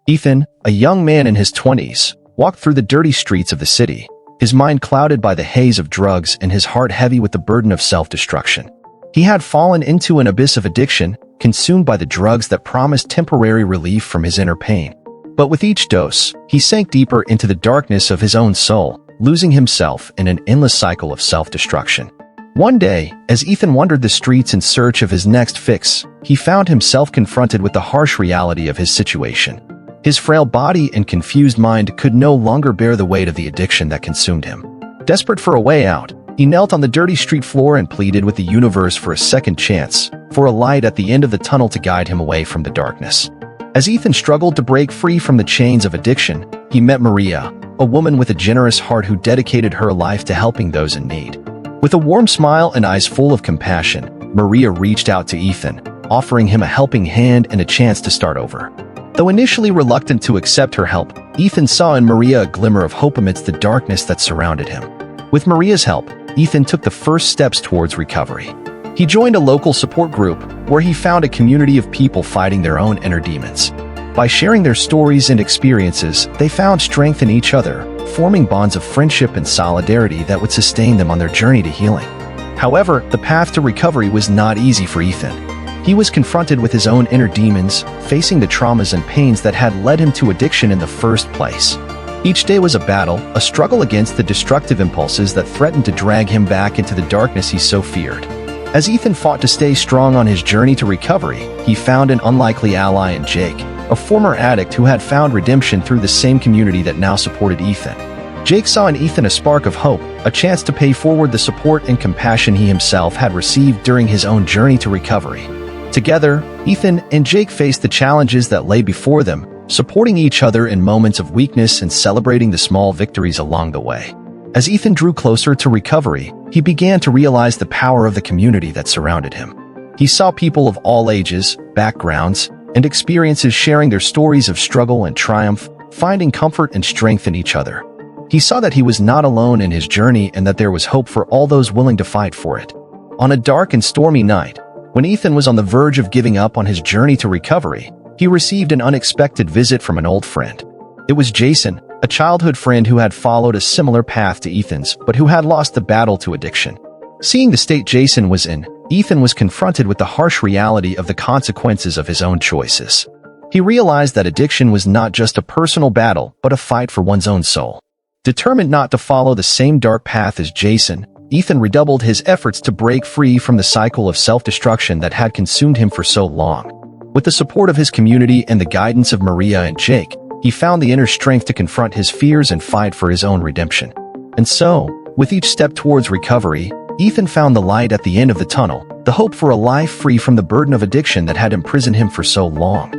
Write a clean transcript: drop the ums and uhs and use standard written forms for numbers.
Ethan, a young man in his 20s, walked through the dirty streets of the city, his mind clouded by the haze of drugs and his heart heavy with the burden of self-destruction. He had fallen into an abyss of addiction, consumed by the drugs that promised temporary relief from his inner pain. But with each dose, he sank deeper into the darkness of his own soul, losing himself in an endless cycle of self-destruction. One day, as Ethan wandered the streets in search of his next fix, he found himself confronted with the harsh reality of his situation. His frail body and confused mind could no longer bear the weight of the addiction that consumed him. Desperate for a way out, he knelt on the dirty street floor and pleaded with the universe for a second chance, for a light at the end of the tunnel to guide him away from the darkness. As Ethan struggled to break free from the chains of addiction, he met Maria, a woman with a generous heart who dedicated her life to helping those in need. With a warm smile and eyes full of compassion, Maria reached out to Ethan, offering him a helping hand and a chance to start over. Though initially reluctant to accept her help, Ethan saw in Maria a glimmer of hope amidst the darkness that surrounded him. With Maria's help, Ethan took the first steps towards recovery. He joined a local support group where he found a community of people fighting their own inner demons. By sharing their stories and experiences, they found strength in each other, forming bonds of friendship and solidarity that would sustain them on their journey to healing. However, the path to recovery was not easy for Ethan. He was confronted with his own inner demons, facing the traumas and pains that had led him to addiction in the first place. Each day was a battle, a struggle against the destructive impulses that threatened to drag him back into the darkness he so feared. As Ethan fought to stay strong on his journey to recovery, he found an unlikely ally in Jake, a former addict who had found redemption through the same community that now supported Ethan. Jake saw in Ethan a spark of hope, a chance to pay forward the support and compassion he himself had received during his own journey to recovery. Together, Ethan and Jake faced the challenges that lay before them, supporting each other in moments of weakness and celebrating the small victories along the way. As Ethan drew closer to recovery, he began to realize the power of the community that surrounded him. He saw people of all ages, backgrounds, and experiences sharing their stories of struggle and triumph, finding comfort and strength in each other. He saw that he was not alone in his journey and that there was hope for all those willing to fight for it. On a dark and stormy night, when Ethan was on the verge of giving up on his journey to recovery, he received an unexpected visit from an old friend. It was Jason, a childhood friend who had followed a similar path to Ethan's, but who had lost the battle to addiction. Seeing the state Jason was in, Ethan was confronted with the harsh reality of the consequences of his own choices. He realized that addiction was not just a personal battle, but a fight for one's own soul. Determined not to follow the same dark path as Jason, Ethan redoubled his efforts to break free from the cycle of self-destruction that had consumed him for so long. With the support of his community and the guidance of Maria and Jake, he found the inner strength to confront his fears and fight for his own redemption. And so, with each step towards recovery, Ethan found the light at the end of the tunnel, the hope for a life free from the burden of addiction that had imprisoned him for so long.